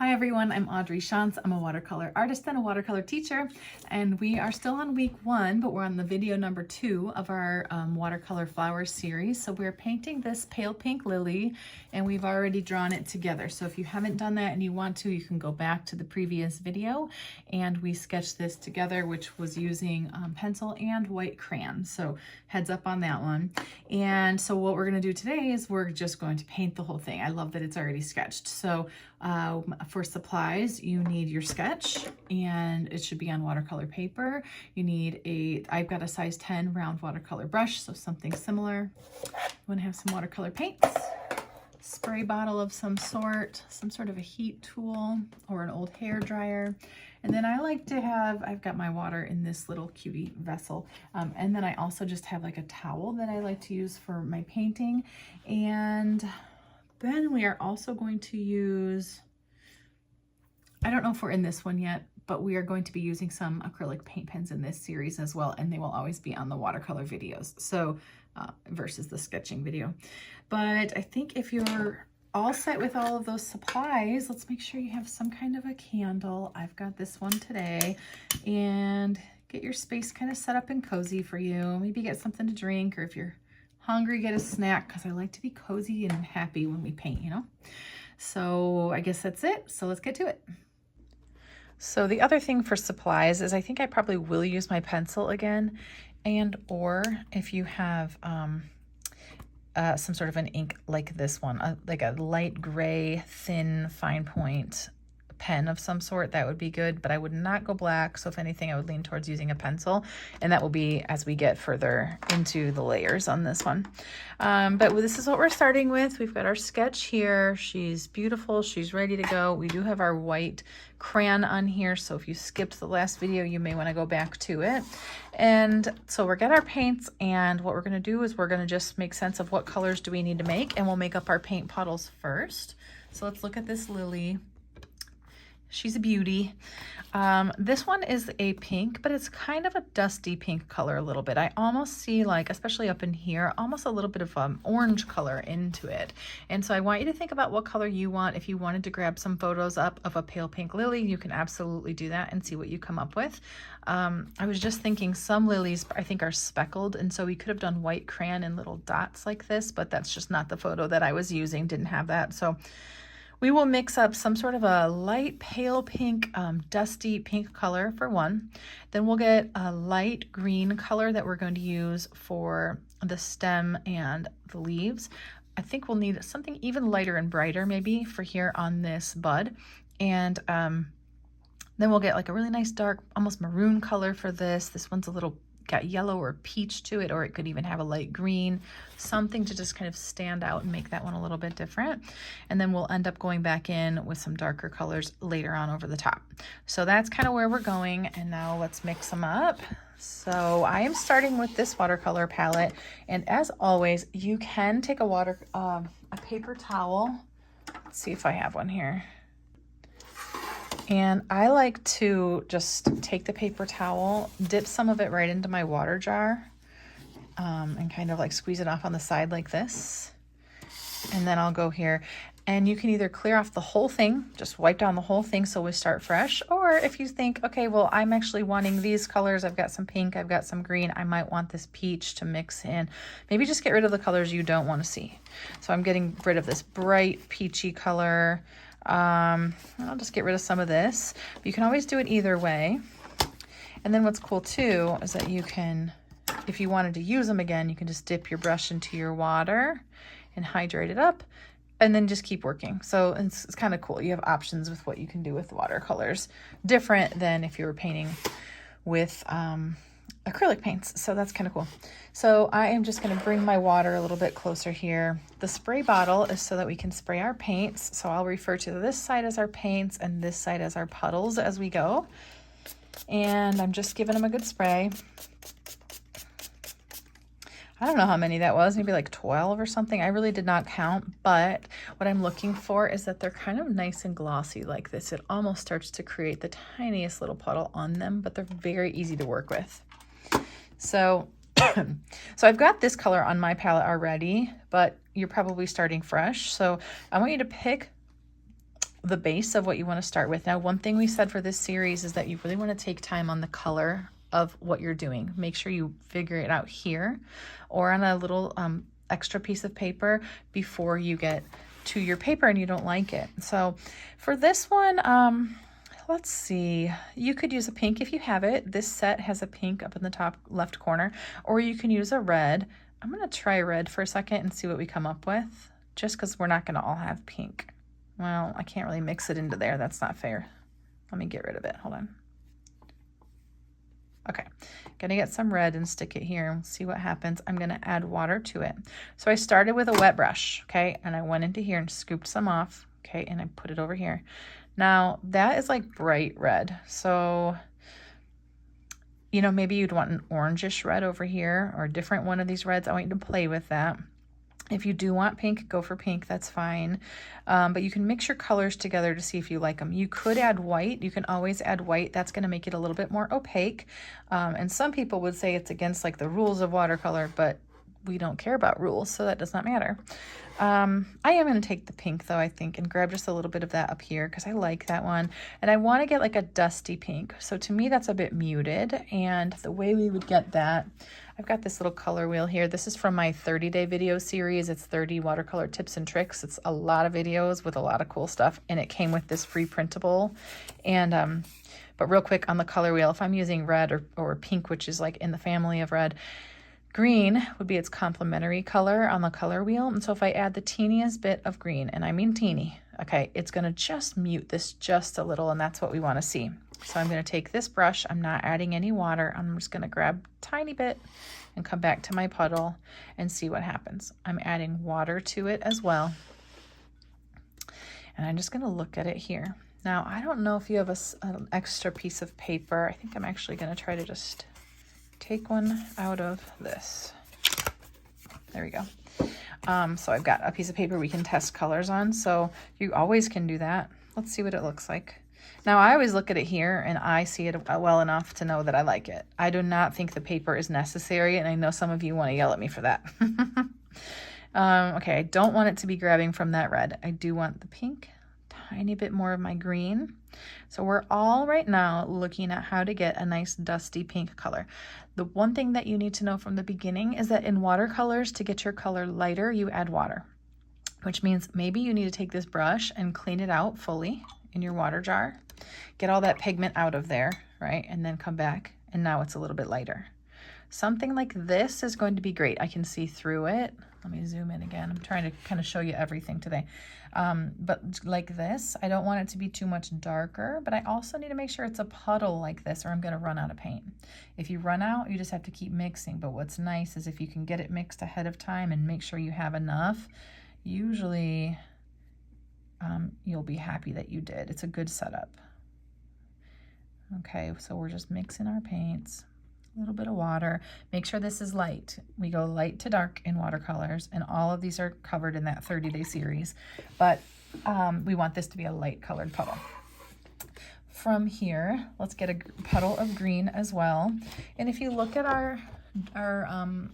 Hi everyone, I'm Audrey Shantz. I'm a watercolor artist and a watercolor teacher, and we are still on week 1, but we're on the video number 2 of our watercolor flower series. So we're painting this pale pink lily, and we've already drawn it together. So if you haven't done that and you want to, you can go back to the previous video, and we sketched this together, which was using pencil and white crayon. So heads up on that one. And so what we're going to do today is we're just going to paint the whole thing. I love that it's already sketched. So for supplies, you need your sketch, and it should be on watercolor paper. You need I've got a size 10 round watercolor brush, so something similar. You want to have some watercolor paints, spray bottle of some sort of a heat tool or an old hair dryer. And then I like to have, I've got my water in this little cutie vessel. And then I also just have like a towel that I like to use for my painting. And then we are also going to use, I don't know if we're in this one yet, but we are going to be using some acrylic paint pens in this series as well, and they will always be on the watercolor videos, so versus the sketching video. But I think if you're all set with all of those supplies, let's make sure you have some kind of a candle. I've got this one today, and get your space kind of set up and cozy for you. Maybe get something to drink, or if you're hungry, get a snack, because I like to be cozy and happy when we paint, you know? So I guess that's it. So let's get to it. So the other thing for supplies is I think I probably will use my pencil again, and or if you have some sort of an ink like this one, like a light gray, thin, fine point pen of some sort, that would be good, but I would not go black. So if anything, I would lean towards using a pencil, and that will be as we get further into the layers on this one. But this is what we're starting with. We've got our sketch here. She's beautiful. She's ready to go. We do have our white crayon on here, so if you skipped the last video, you may want to go back to it. And so we'll get our paints, and what we're going to do is we're going to just make sense of what colors do we need to make, and we'll make up our paint puddles first. So let's look at this lily. She's a beauty. This one is a pink, but it's kind of a dusty pink color a little bit. I almost see, like, especially up in here, almost a little bit of orange color into it. And so I want you to think about what color you want. If you wanted to grab some photos up of a pale pink lily, you can absolutely do that and see what you come up with. I was just thinking some lilies I think are speckled, and so we could have done white crayon in little dots like this, but that's just not the photo that I was using, didn't have that. So we will mix up some sort of a light pale pink, dusty pink color for one. Then we'll get a light green color that we're going to use for the stem and the leaves. I think we'll need something even lighter and brighter maybe for here on this bud. And then we'll get like a really nice dark, almost maroon color for this. This one's a little got yellow or peach to it, or it could even have a light green, something to just kind of stand out and make that one a little bit different. And then we'll end up going back in with some darker colors later on over the top. So that's kind of where we're going, and now let's mix them up. So I am starting with this watercolor palette, and as always, you can take a paper towel. Let's see if I have one here. And I like to just take the paper towel, dip some of it right into my water jar, and kind of like squeeze it off on the side like this. And then I'll go here, and you can either clear off the whole thing, just wipe down the whole thing so we start fresh, or if you think, okay, well, I'm actually wanting these colors, I've got some pink, I've got some green, I might want this peach to mix in, maybe just get rid of the colors you don't want to see. So I'm getting rid of this bright peachy color. I'll just get rid of some of this. You can always do it either way. And then what's cool too is that you can, if you wanted to use them again, you can just dip your brush into your water and hydrate it up, and then just keep working. So it's kind of cool. You have options with what you can do with watercolors, different than if you were painting with acrylic paints. So that's kind of cool. So I am just going to bring my water a little bit closer here. The spray bottle is so that we can spray our paints. So I'll refer to this side as our paints and this side as our puddles as we go. And I'm just giving them a good spray. I don't know how many that was, maybe like 12 or something. I really did not count, but what I'm looking for is that they're kind of nice and glossy like this. It almost starts to create the tiniest little puddle on them, but they're very easy to work with. So I've got this color on my palette already, but you're probably starting fresh. So I want you to pick the base of what you want to start with. Now, one thing we said for this series is that you really want to take time on the color of what you're doing. Make sure you figure it out here or on a little extra piece of paper before you get to your paper and you don't like it. So for this one, let's see, you could use a pink if you have it. This set has a pink up in the top left corner, or you can use a red. I'm going to try red for a second and see what we come up with, just because we're not going to all have pink. Well, I can't really mix it into there. That's not fair. Let me get rid of it. Hold on. Okay, gonna get some red and stick it here and see what happens. I'm gonna add water to it. So I started with a wet brush, okay, and I went into here and scooped some off, okay, and I put it over here. Now that is like bright red, so you know, maybe you'd want an orangish red over here or a different one of these reds. I want you to play with that. If you do want pink, go for pink, that's fine. But you can mix your colors together to see if you like them. You could add white. You can always add white. That's going to make it a little bit more opaque. And some people would say it's against like the rules of watercolor, but we don't care about rules, so that does not matter. I am going to take the pink though, I think, and grab just a little bit of that up here because I like that one. And I want to get like a dusty pink. So to me, that's a bit muted. And the way we would get that, I've got this little color wheel here. This is from my 30-day video series. It's 30 watercolor tips and tricks. It's a lot of videos with a lot of cool stuff. And it came with this free printable. And, but real quick on the color wheel, if I'm using red or pink, which is like in the family of red, green would be its complementary color on the color wheel. And so if I add the teeniest bit of green, and I mean teeny, okay, it's gonna just mute this just a little, and that's what we wanna see. So I'm gonna take this brush, I'm not adding any water, I'm just gonna grab a tiny bit and come back to my puddle and see what happens. I'm adding water to it as well. And I'm just gonna look at it here. Now, I don't know if you have an extra piece of paper. I think I'm actually gonna try to just take one out of this. There we go. So I've got a piece of paper we can test colors on. So you always can do that. Let's see what it looks like. Now I always look at it here and I see it well enough to know that I like it. I do not think the paper is necessary, and I know some of you want to yell at me for that. Okay, I don't want it to be grabbing from that red. I do want the pink, tiny bit more of my green. So we're all right now looking at how to get a nice dusty pink color. The one thing that you need to know from the beginning is that in watercolors, to get your color lighter, you add water, which means maybe you need to take this brush and clean it out fully in your water jar, get all that pigment out of there, right? And then come back, and now it's a little bit lighter. Something like this is going to be great. I can see through it. Let me zoom in again. I'm trying to kind of show you everything today. But like this, I don't want it to be too much darker, but I also need to make sure it's a puddle like this, or I'm going to run out of paint. If you run out, you just have to keep mixing. But what's nice is if you can get it mixed ahead of time and make sure you have enough, usually you'll be happy that you did. It's a good setup. Okay, so we're just mixing our paints. A little bit of water. Make sure this is light. We go light to dark in watercolors, and all of these are covered in that 30-day series, but we want this to be a light colored puddle. From here, let's get a puddle of green as well. And if you look at our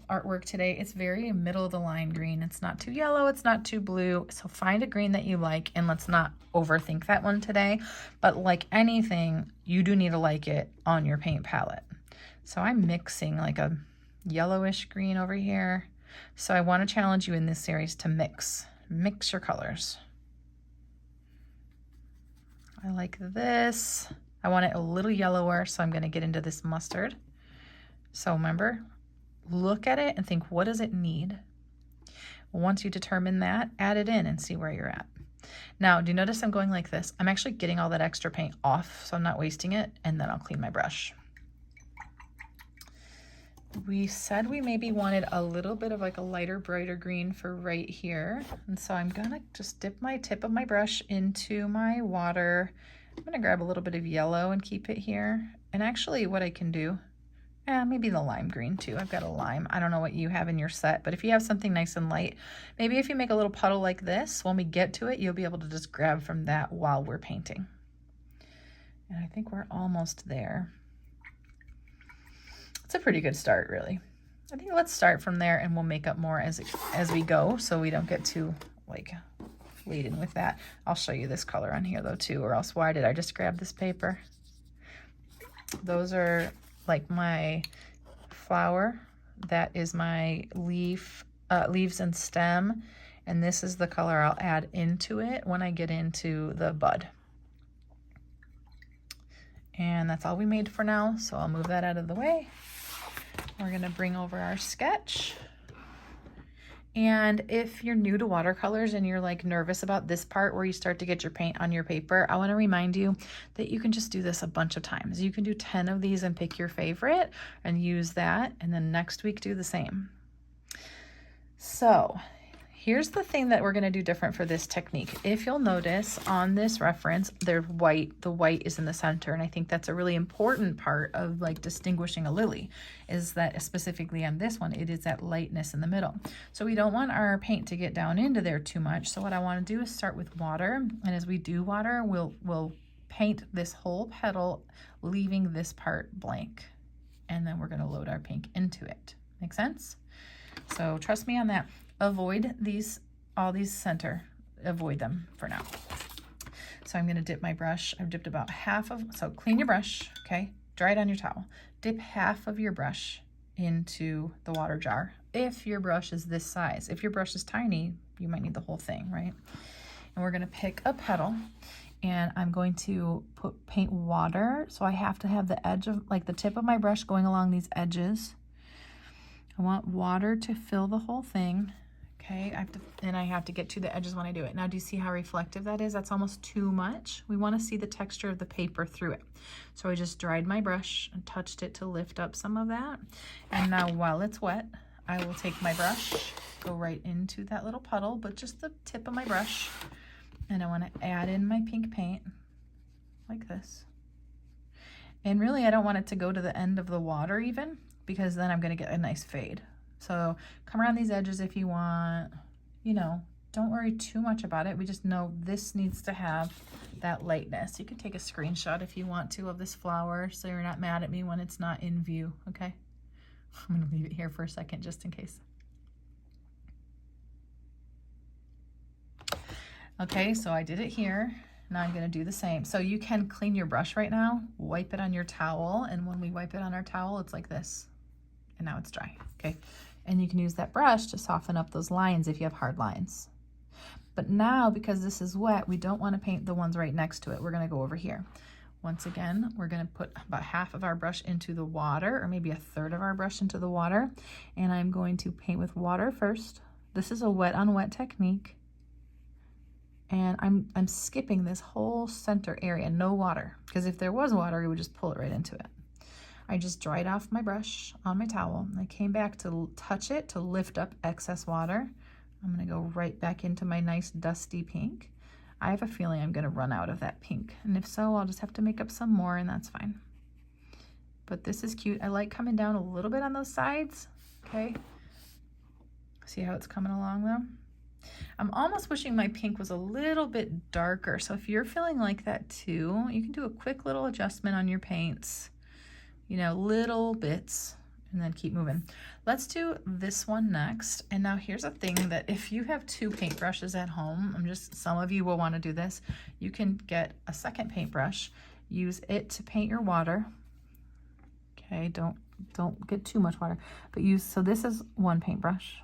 artwork today, it's very middle of the line green. It's not too yellow, it's not too blue. So find a green that you like, and let's not overthink that one today. But like anything, you do need to like it on your paint palette. So I'm mixing like a yellowish green over here. So I want to challenge you in this series to mix your colors. I like this. I want it a little yellower, so I'm going to get into this mustard. So remember, look at it and think, what does it need? Once you determine that, add it in and see where you're at. Now, do you notice I'm going like this? I'm actually getting all that extra paint off, so I'm not wasting it, and then I'll clean my brush. We said we maybe wanted a little bit of like a lighter, brighter green for right here. And so I'm gonna just dip my tip of my brush into my water. I'm gonna grab a little bit of yellow and keep it here. And actually what I can do, maybe the lime green too. I've got a lime. I don't know what you have in your set, but if you have something nice and light, maybe if you make a little puddle like this, when we get to it, you'll be able to just grab from that while we're painting. And I think we're almost there. It's a pretty good start, really. I think let's start from there, and we'll make up more as we go, so we don't get too like leading with that. I'll show you this color on here though too, or else why did I just grab this paper? Those are like my flower. That is my leaves and stem. And this is the color I'll add into it when I get into the bud. And that's all we made for now, so I'll move that out of the way. We're gonna bring over our sketch. And if you're new to watercolors and you're like nervous about this part where you start to get your paint on your paper, I wanna remind you that you can just do this a bunch of times. You can do 10 of these and pick your favorite and use that, and then next week do the same. So here's the thing that we're gonna do different for this technique. If you'll notice on this reference, there's white, the white is in the center, and I think that's a really important part of like distinguishing a lily, is that specifically on this one, it is that lightness in the middle. So we don't want our paint to get down into there too much. So what I wanna do is start with water, and as we do water, we'll paint this whole petal, leaving this part blank. And then we're gonna load our pink into it. Make sense? So trust me on that. Avoid these, all these center, avoid them for now. So I'm gonna dip my brush. I've dipped about half of, so clean your brush, okay? Dry it on your towel. Dip half of your brush into the water jar. If your brush is this size, if your brush is tiny, you might need the whole thing, right? And we're gonna pick a petal, and I'm going to paint water. So I have to have the edge of, like the tip of my brush going along these edges. I want water to fill the whole thing. Okay, I have to get to the edges when I do it. Now, do you see how reflective that is? That's almost too much. We want to see the texture of the paper through it. So I just dried my brush and touched it to lift up some of that. And now while it's wet, I will take my brush, go right into that little puddle, but just the tip of my brush. And I want to add in my pink paint like this. And really, I don't want it to go to the end of the water even, because then I'm going to get a nice fade. So come around these edges if you want, you know, don't worry too much about it. We just know this needs to have that lightness. You can take a screenshot if you want to of this flower so you're not mad at me when it's not in view, okay? I'm gonna leave it here for a second just in case. Okay, so I did it here. Now I'm gonna do the same. So you can clean your brush right now, wipe it on your towel, and when we wipe it on our towel, it's like this. And now it's dry, okay? And you can use that brush to soften up those lines if you have hard lines. But now, because this is wet, we don't want to paint the ones right next to it. We're gonna go over here. Once again, we're gonna put about half of our brush into the water, or maybe a third of our brush into the water. And I'm going to paint with water first. This is a wet on wet technique. And I'm skipping this whole center area, no water. Because if there was water, we would just pull it right into it. I just dried off my brush on my towel. I came back to touch it to lift up excess water. I'm gonna go right back into my nice dusty pink. I have a feeling I'm gonna run out of that pink. And if so, I'll just have to make up some more and that's fine. But this is cute. I like coming down a little bit on those sides, okay? See how it's coming along though? I'm almost wishing my pink was a little bit darker. So if you're feeling like that too, you can do a quick little adjustment on your paints. You know, little bits, and then keep moving. Let's do this one next. And now here's a thing that if you have two paintbrushes at home, some of you will want to do this. You can get a second paintbrush, use it to paint your water. Okay, don't get too much water, but so this is one paintbrush.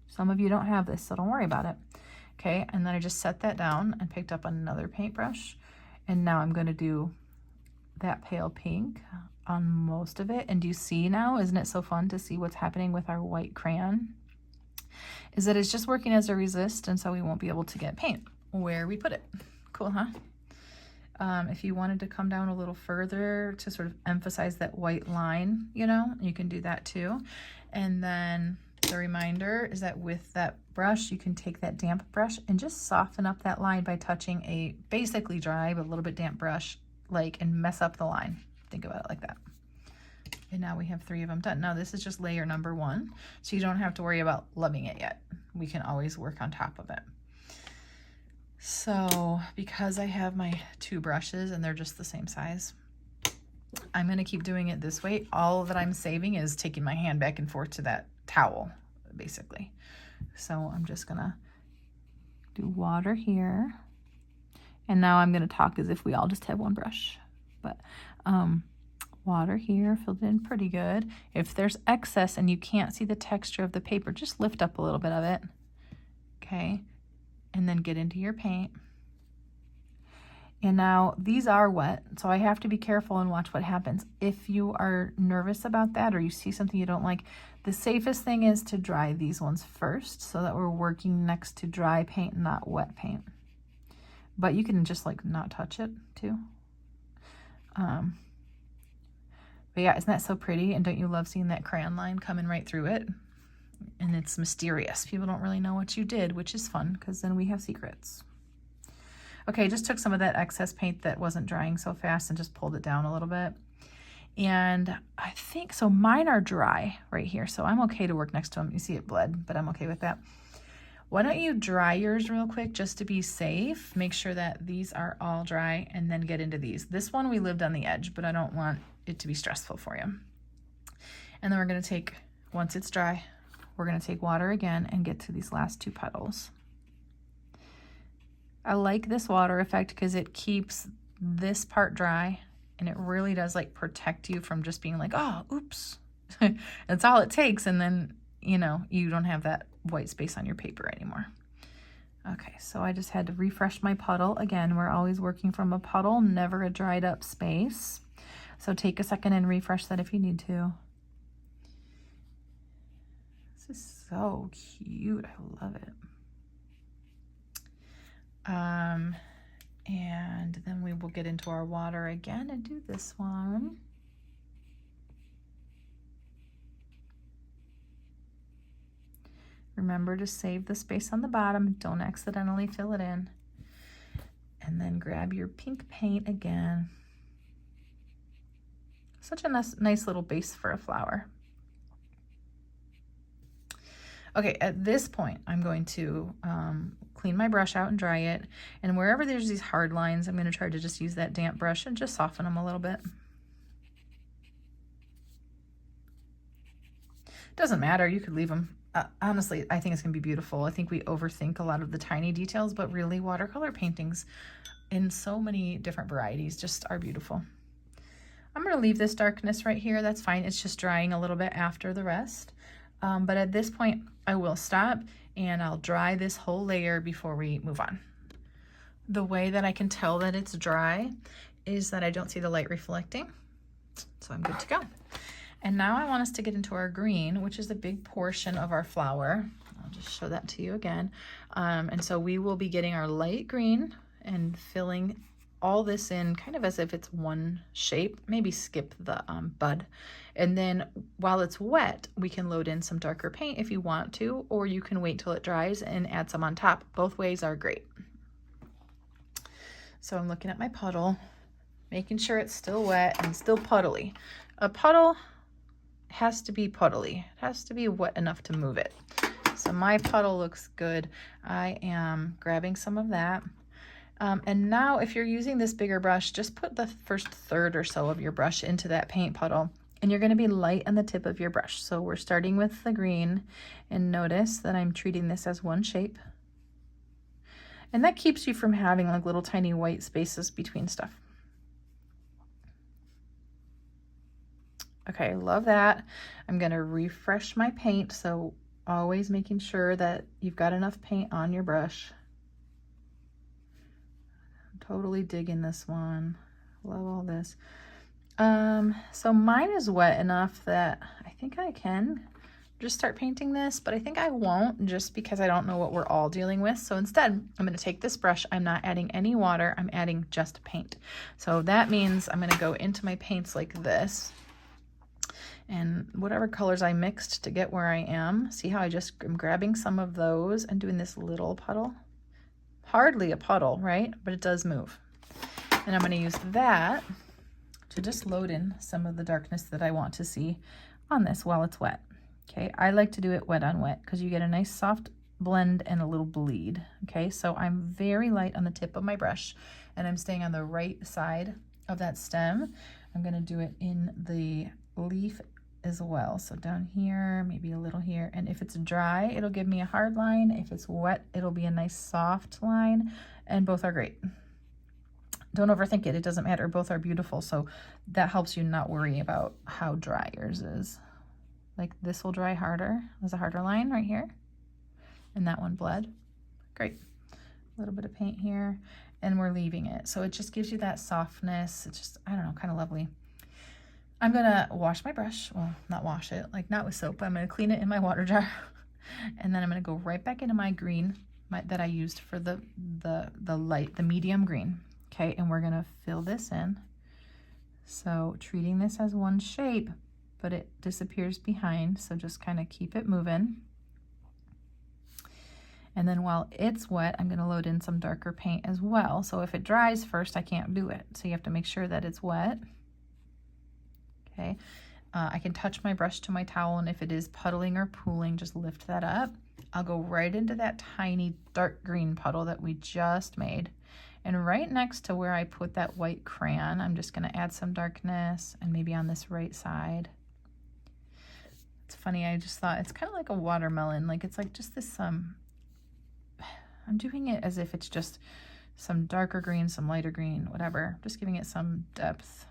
Some of you don't have this, so don't worry about it. Okay, and then I just set that down and picked up another paintbrush. And now I'm gonna do that pale pink on most of it. And do you see now, isn't it so fun to see what's happening with our white crayon? Is that it's just working as a resist, and so we won't be able to get paint where we put it. Cool, huh? If you wanted to come down a little further to sort of emphasize that white line, you know, you can do that too. And then the reminder is that with that brush, you can take that damp brush and just soften up that line by touching a basically dry but a little bit damp brush, and mess up the line. Think about it like that. And now we have 3 of them done. Now this is just layer number 1, so you don't have to worry about loving it yet. We can always work on top of it. So because I have my 2 brushes and they're just the same size, I'm gonna keep doing it this way. All that I'm saving is taking my hand back and forth to that towel, basically. So I'm just gonna Do water here. And now I'm going to talk as if we all just have one brush. But water here, filled in pretty good. If there's excess and you can't see the texture of the paper, just lift up a little bit of it. Okay. And then get into your paint. And now these are wet, so I have to be careful and watch what happens. If you are nervous about that or you see something you don't like, the safest thing is to dry these ones first so that we're working next to dry paint, not wet paint. But you can just like not touch it too. But yeah, isn't that so pretty? And don't you love seeing that crayon line coming right through it? And it's mysterious. People don't really know what you did, which is fun because then we have secrets. Okay, just took some of that excess paint that wasn't drying so fast and just pulled it down a little bit. And I think, so mine are dry right here, so I'm okay to work next to them. You see it bled, but I'm okay with that. Why don't you dry yours real quick just to be safe? Make sure that these are all dry and then get into these. This one we lived on the edge, but I don't want it to be stressful for you. And then we're gonna take, once it's dry, we're gonna take water again and get to these last two petals. I like this water effect because it keeps this part dry and it really does like protect you from just being like, oh, oops. That's all it takes. And then, you know, you don't have that white space on your paper anymore. Okay, so I just had to refresh my puddle. Again, we're always working from a puddle, never a dried up space. So take a second and refresh that if you need to. This is so cute. I love it. And then we will get into our water again and do this one. Remember to save the space on the bottom. Don't accidentally fill it in. And then grab your pink paint again. Such a nice little base for a flower. Okay, at this point, I'm going to clean my brush out and dry it. And wherever there's these hard lines, I'm going to try to just use that damp brush and just soften them a little bit. Doesn't matter, you could leave them. Honestly, I think it's going to be beautiful. I think we overthink a lot of the tiny details, but really watercolor paintings in so many different varieties just are beautiful. I'm going to leave this darkness right here. That's fine. It's just drying a little bit after the rest. But at this point, I will stop and I'll dry this whole layer before we move on. The way that I can tell that it's dry is that I don't see the light reflecting. So I'm good to go. And now I want us to get into our green, which is a big portion of our flower. I'll just show that to you again. And so we will be getting our light green and filling all this in kind of as if it's one shape, maybe skip the bud. And then while it's wet, we can load in some darker paint if you want to, or you can wait till it dries and add some on top. Both ways are great. So I'm looking at my puddle, making sure it's still wet and still puddly. A puddle has to be puddly. It has to be wet enough to move it. So my puddle looks good. I am grabbing some of that. And now if you're using this bigger brush, just put the first third or so of your brush into that paint puddle. And you're going to be light on the tip of your brush. So we're starting with the green. And notice that I'm treating this as one shape. And that keeps you from having like little tiny white spaces between stuff. Okay, love that. I'm going to refresh my paint. So always making sure that you've got enough paint on your brush. Totally digging this one. Love all this. So mine is wet enough that I think I can just start painting this, but I think I won't just because I don't know what we're all dealing with. So instead, I'm going to take this brush. I'm not adding any water. I'm adding just paint. So that means I'm going to go into my paints like this. And whatever colors I mixed to get where I am, see how I just am grabbing some of those and doing this little puddle? Hardly a puddle, right? But it does move. And I'm going to use that to just load in some of the darkness that I want to see on this while it's wet. Okay, I like to do it wet on wet because you get a nice soft blend and a little bleed. Okay, so I'm very light on the tip of my brush and I'm staying on the right side of that stem. I'm going to do it in the leaf as well. So down here, maybe a little here. And if it's dry, it'll give me a hard line. If it's wet, it'll be a nice soft line, and both are great. Don't overthink it. It doesn't matter. Both are beautiful. So that helps you not worry about how dry yours is. Like this will dry harder. There's a harder line right here. And that one bled. Great. A little bit of paint here. And we're leaving it. So it just gives you that softness. It's just, I don't know, kind of lovely. I'm going to wash my brush. Well, not wash it, like not with soap. I'm going to clean it in my water jar. And then I'm going to go right back into my green that I used for the medium green. Okay, and we're going to fill this in. So treating this as one shape, but it disappears behind. So just kind of keep it moving. And then while it's wet, I'm going to load in some darker paint as well. So if it dries first, I can't do it. So you have to make sure that it's wet. Okay, I can touch my brush to my towel, and if it is puddling or pooling, just lift that up. I'll go right into that tiny dark green puddle that we just made. And right next to where I put that white crayon, I'm just going to add some darkness, and maybe on this right side. It's funny, I just thought it's kind of like a watermelon. Like it's like just this, I'm doing it as if it's just some darker green, some lighter green, whatever. Just giving it some depth.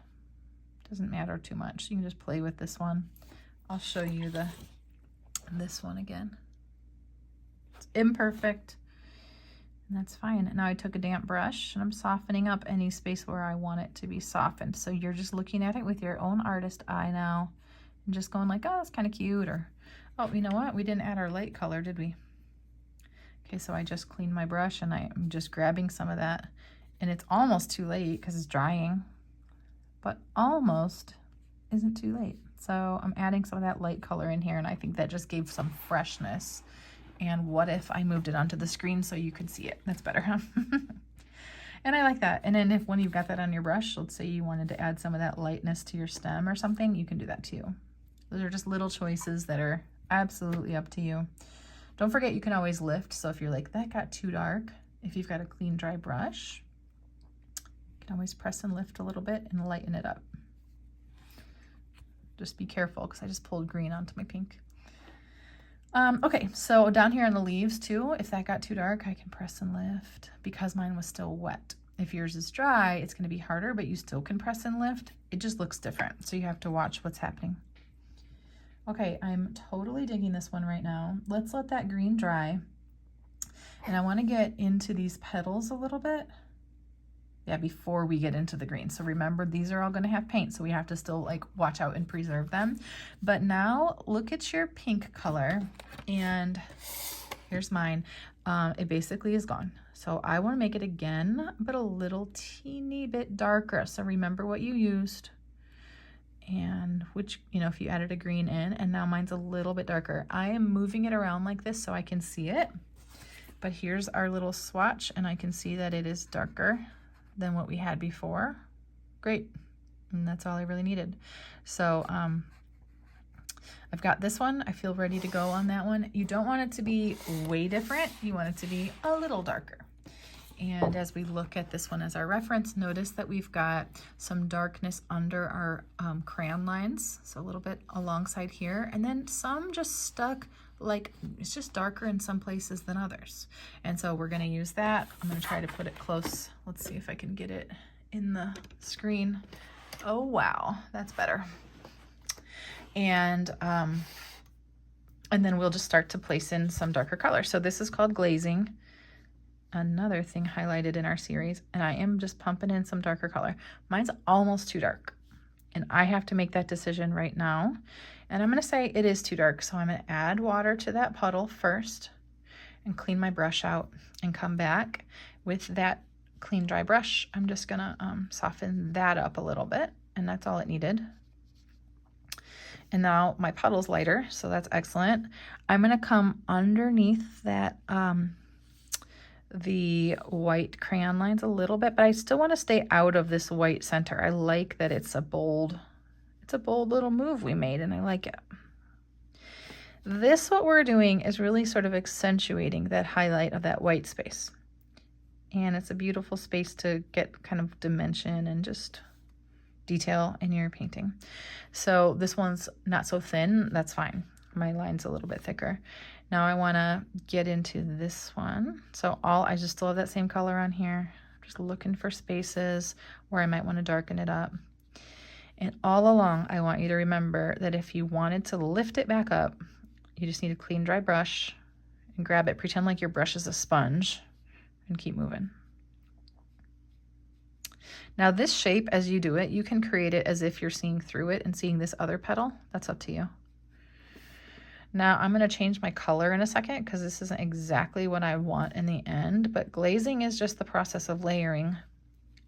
Doesn't matter too much. You can just play with this one. I'll show you this one again. It's imperfect. And that's fine. Now I took a damp brush and I'm softening up any space where I want it to be softened. So you're just looking at it with your own artist eye now and just going like, oh, it's kind of cute, or, oh, you know what? We didn't add our light color, did we? Okay, so I just cleaned my brush and I'm just grabbing some of that, and it's almost too late because it's drying, but almost isn't too late. So I'm adding some of that light color in here, and I think that just gave some freshness. And what if I moved it onto the screen so you could see it? That's better, huh? And I like that. And then when you've got that on your brush, let's say you wanted to add some of that lightness to your stem or something, you can do that too. Those are just little choices that are absolutely up to you. Don't forget, you can always lift. So if you're like, that got too dark, if you've got a clean, dry brush, you can always press and lift a little bit and lighten it up. Just be careful because I just pulled green onto my pink. Okay, so down here on the leaves too, if that got too dark, I can press and lift because mine was still wet. If yours is dry, it's going to be harder, but you still can press and lift. It just looks different, so you have to watch what's happening. Okay, I'm totally digging this one right now. Let's let that green dry. And I want to get into these petals a little bit. Yeah, before we get into the green. So remember, these are all going to have paint, so we have to still like watch out and preserve them. But now look at your pink color, and here's mine. It basically is gone. So I want to make it again, but a little teeny bit darker. So remember what you used, and which, you know, if you added a green in, and now mine's a little bit darker. I am moving it around like this so I can see it. But here's our little swatch, and I can see that it is darker than what we had before. Great. And that's all I really needed. So I've got this one. I feel ready to go on that one. You don't want it to be way different. You want it to be a little darker. And as we look at this one as our reference, notice that we've got some darkness under our crayon lines. So a little bit alongside here, and then some just stuck, like it's just darker in some places than others. And so we're gonna use that. I'm gonna try to put it close. Let's see if I can get it in the screen. Oh, wow, that's better. And then we'll just start to place in some darker color. So this is called glazing. Another thing highlighted in our series, and I am just pumping in some darker color. Mine's almost too dark, and I have to make that decision right now. And I'm gonna say it is too dark, so I'm gonna add water to that puddle first and clean my brush out and come back with that clean, dry brush. I'm just gonna soften that up a little bit, and that's all it needed. And now my puddle's lighter, so that's excellent. I'm gonna come underneath that the white crayon lines a little bit, but I still want to stay out of this white center. I like that it's a bold little move we made, and I like it. What we're doing is really sort of accentuating that highlight of that white space. And it's a beautiful space to get kind of dimension and just detail in your painting. So this one's not so thin, that's fine. My line's a little bit thicker. Now I wanna get into this one. So I just still have that same color on here. Just looking for spaces where I might wanna darken it up. And all along, I want you to remember that if you wanted to lift it back up, you just need a clean, dry brush and grab it, pretend like your brush is a sponge, and keep moving. Now this shape, as you do it, you can create it as if you're seeing through it and seeing this other petal. That's up to you. Now I'm gonna change my color in a second because this isn't exactly what I want in the end, but glazing is just the process of layering.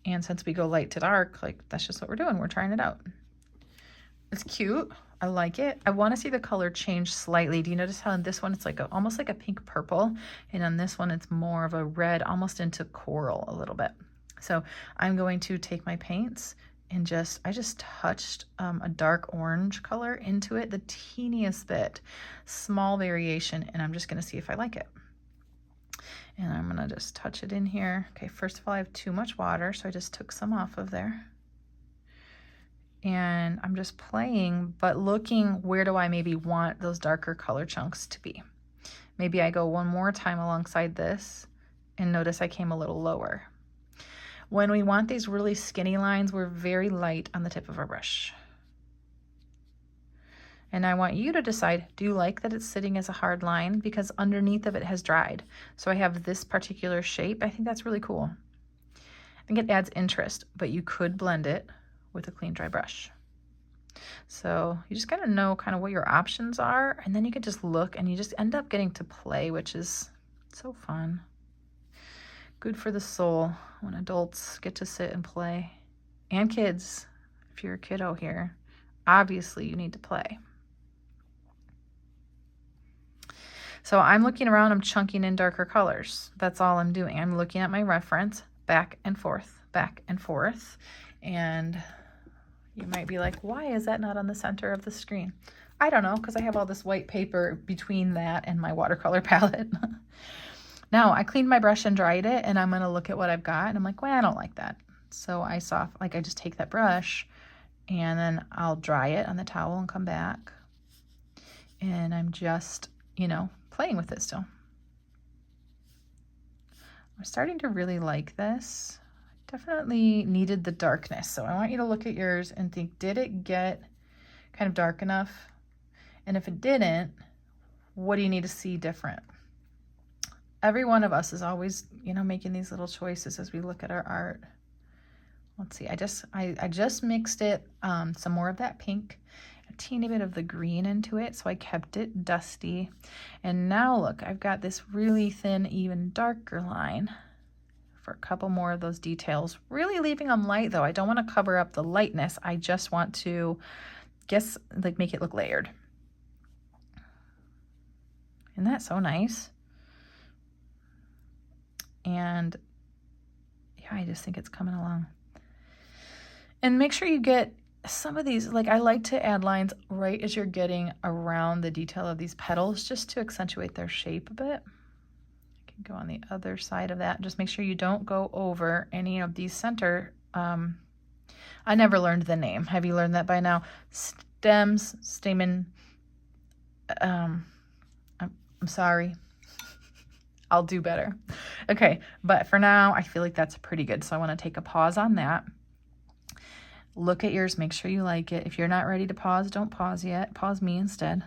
And since we go light to dark, like that's just what we're doing. We're trying it out. It's cute. I like it. I want to see the color change slightly. Do you notice how in this one it's like almost like a pink purple, and on this one it's more of a red, almost into coral a little bit. So I'm going to take my paints and I just touched a dark orange color into it, the teeniest bit, small variation, and I'm just going to see if I like it. And I'm gonna just touch it in here. Okay, first of all, I have too much water, so I just took some off of there. And I'm just playing, but looking where do I maybe want those darker color chunks to be. Maybe I go one more time alongside this and notice I came a little lower. When we want these really skinny lines, we're very light on the tip of our brush. And I want you to decide, do you like that it's sitting as a hard line? Because underneath of it has dried. So I have this particular shape. I think that's really cool. I think it adds interest, but you could blend it with a clean, dry brush. So you just gotta know kind of what your options are, and then you can just look and you just end up getting to play, which is so fun. Good for the soul when adults get to sit and play. And kids, if you're a kiddo here, obviously you need to play. So I'm looking around, I'm chunking in darker colors. That's all I'm doing. I'm looking at my reference, back and forth, and you might be like, why is that not on the center of the screen? I don't know, because I have all this white paper between that and my watercolor palette. Now I cleaned my brush and dried it, and I'm gonna look at what I've got, and I'm like, well, I don't like that. So I just take that brush and then I'll dry it on the towel and come back. And I'm just, playing with it still. I'm starting to really like this. Definitely needed the darkness. So I want you to look at yours and think, did it get kind of dark enough? And if it didn't, what do you need to see different? Every one of us is always, making these little choices as we look at our art. Let's see, I just mixed it, some more of that pink, a teeny bit of the green into it, so I kept it dusty. And now look, I've got this really thin, even darker line for a couple more of those details. Really leaving them light though. I don't want to cover up the lightness. I just want to make it look layered. Isn't that so nice? And yeah, I just think it's coming along. And make sure you get some of these, I like to add lines right as you're getting around the detail of these petals, just to accentuate their shape a bit. I can go on the other side of that. Just make sure you don't go over any of these center. I never learned the name. Have you learned that by now? Stems, stamen. I'm sorry. I'll do better. Okay, but for now, I feel like that's pretty good. So I want to take a pause on that. Look at yours, make sure you like it. If you're not ready to pause, don't pause yet. Pause me instead.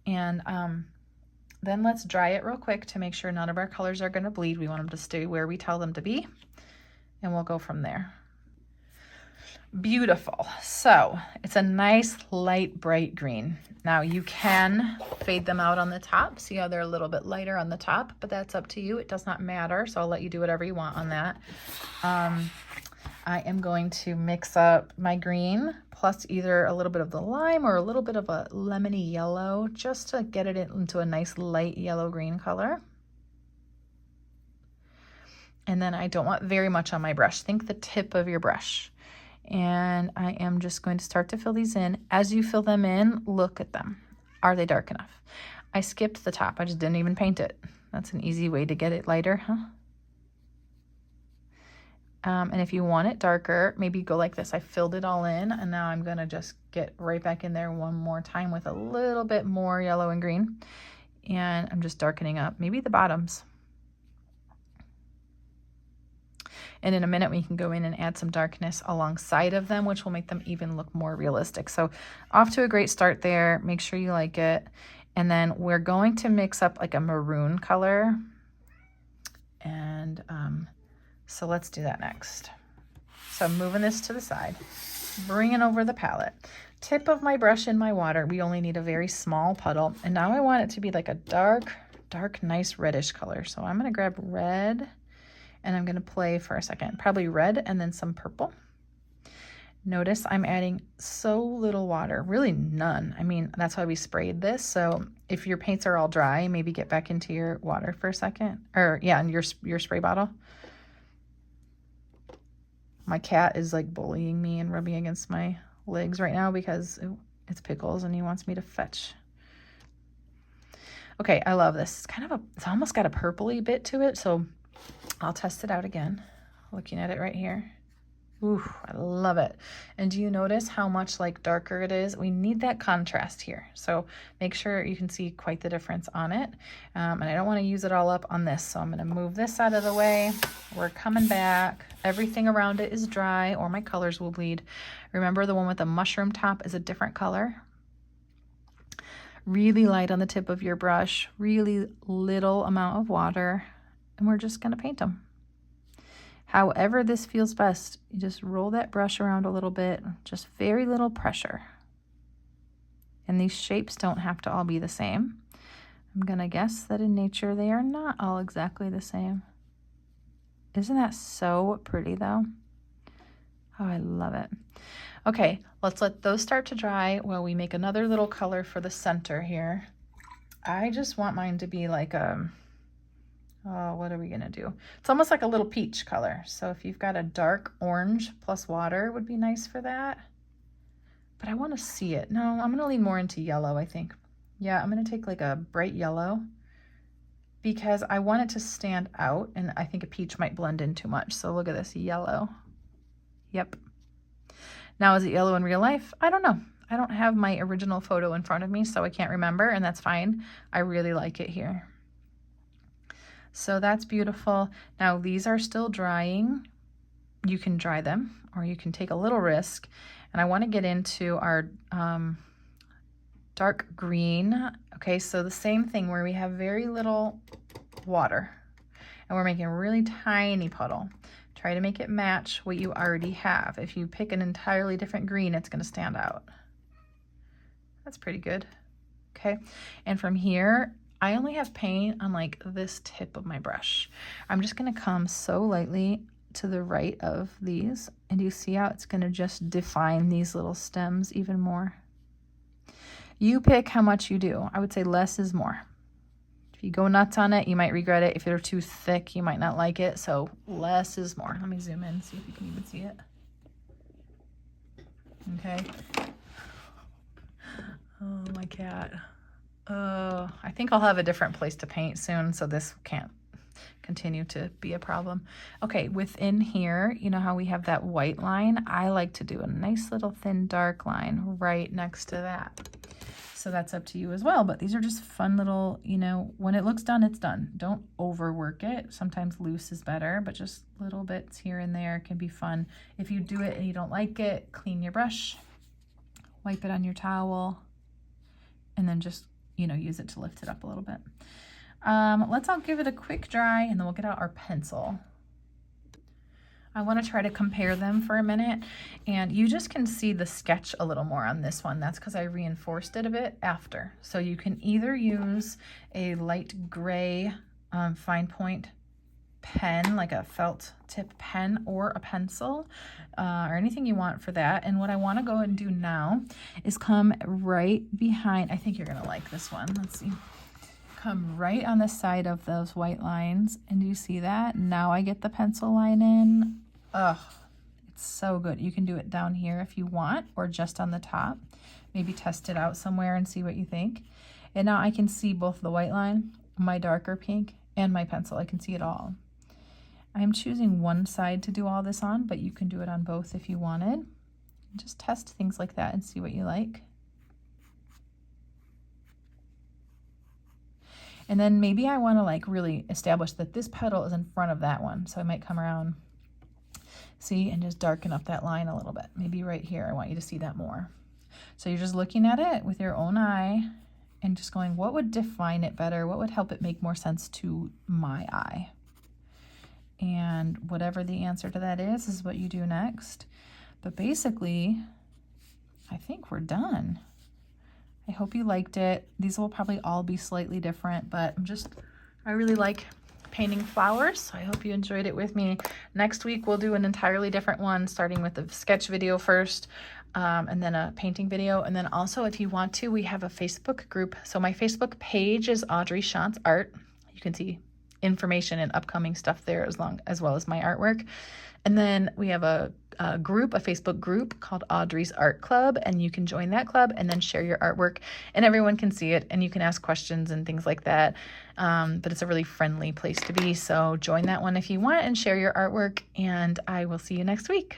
And then let's dry it real quick to make sure none of our colors are going to bleed. We want them to stay where we tell them to be, and we'll go from there. Beautiful. So it's a nice light bright green. Now you can fade them out on the top. See how they're a little bit lighter on the top, but that's up to you. It does not matter, so I'll let you do whatever you want on that. I am going to mix up my green plus either a little bit of the lime or a little bit of a lemony yellow, just to get it into a nice light yellow green color. And then I don't want very much on my brush. Think the tip of your brush. And I am just going to start to fill these in. As you fill them in, look at them. Are they dark enough? I skipped the top. I just didn't even paint it. That's an easy way to get it lighter, huh? And if you want it darker, maybe go like this. I filled it all in, and now I'm gonna just get right back in there one more time with a little bit more yellow and green. And I'm just darkening up maybe the bottoms. And in a minute, we can go in and add some darkness alongside of them, which will make them even look more realistic. So off to a great start there. Make sure you like it. And then we're going to mix up like a maroon color. And so let's do that next. So I'm moving this to the side, bringing over the palette. Tip of my brush in my water. We only need a very small puddle. And now I want it to be like a dark, nice reddish color. So I'm gonna grab red, and I'm gonna play for a second, probably red and then some purple. Notice I'm adding so little water, really none. I mean, that's why we sprayed this. So if your paints are all dry, maybe get back into your water for a second, or yeah, in your spray bottle. My cat is like bullying me and rubbing against my legs right now because it's Pickles and he wants me to fetch. Okay, I love this. It's almost got a purpley bit to it, so I'll test it out again, looking at it right here. Ooh, I love it. And do you notice how much like darker it is? We need that contrast here. So make sure you can see quite the difference on it. And I don't want to use it all up on this. So I'm going to move this out of the way. We're coming back. Everything around it is dry or my colors will bleed. Remember, the one with the mushroom top is a different color. Really light on the tip of your brush, really little amount of water, and we're just going to paint them. However this feels best, you just roll that brush around a little bit, just very little pressure. And these shapes don't have to all be the same. I'm gonna guess that in nature they are not all exactly the same. Isn't that so pretty though? Oh, I love it. Okay, let's let those start to dry while we make another little color for the center here. I just want mine to be like oh, what are we gonna do? It's almost like a little peach color. So if you've got a dark orange plus water would be nice for that. But I wanna see it. No, I'm gonna lean more into yellow, I think. Yeah, I'm gonna take like a bright yellow because I want it to stand out, and I think a peach might blend in too much. So look at this, yellow. Yep. Now, is it yellow in real life? I don't know. I don't have my original photo in front of me, so I can't remember, and that's fine. I really like it here. So that's beautiful. Now these are still drying. You can dry them or you can take a little risk. And I want to get into our dark green. Okay, so the same thing where we have very little water and we're making a really tiny puddle. Try to make it match what you already have. If you pick an entirely different green, it's going to stand out. That's pretty good. Okay, and from here, I only have paint on like this tip of my brush. I'm just gonna come so lightly to the right of these, and you see how it's gonna just define these little stems even more. You pick how much you do. I would say less is more. If you go nuts on it, you might regret it. If they're too thick, you might not like it. So less is more. Let me zoom in, see if you can even see it. Okay. Oh, my cat. I think I'll have a different place to paint soon, so this can't continue to be a problem. Okay, within here, you know how we have that white line? I like to do a nice little thin dark line right next to that. So that's up to you as well, but these are just fun little, you know, when it looks done, it's done. Don't overwork it. Sometimes loose is better, but just little bits here and there can be fun. If you do it and you don't like it, clean your brush, wipe it on your towel, and then just, you know, use it to lift it up a little bit. Let's all give it a quick dry and then we'll get out our pencil. I want to try to compare them for a minute, and you just can see the sketch a little more on this one. That's because I reinforced it a bit after. So you can either use a light gray fine point pen, like a felt tip pen, or a pencil, or anything you want for that. And what I want to go and do now is come right behind. I think you're gonna like this one. Let's see. Come right on the side of those white lines, and do you see that? Now I get the pencil line in. Ugh, it's so good. You can do it down here if you want, or just on the top. Maybe test it out somewhere and see what you think. And now I can see both the white line, my darker pink, and my pencil. I can see it all. I'm choosing one side to do all this on, but you can do it on both if you wanted. Just test things like that and see what you like. And then maybe I want to like really establish that this petal is in front of that one. So I might come around, see, and just darken up that line a little bit. Maybe right here, I want you to see that more. So you're just looking at it with your own eye and just going, what would define it better? What would help it make more sense to my eye? And whatever the answer to that is what you do next. But basically, I think we're done. I hope you liked it. These will probably all be slightly different, but I really like painting flowers, so I hope you enjoyed it with me. Next week, we'll do an entirely different one, starting with a sketch video first, and then a painting video. And then also, if you want to, we have a Facebook group. So my Facebook page is Audrey Shantz Art. You can see information and upcoming stuff there as well as my artwork. And then we have a Facebook group called Audrey's Art Club, and you can join that club and then share your artwork, and everyone can see it, and you can ask questions and things like that. But it's a really friendly place to be, so join that one if you want and share your artwork, and I will see you next week.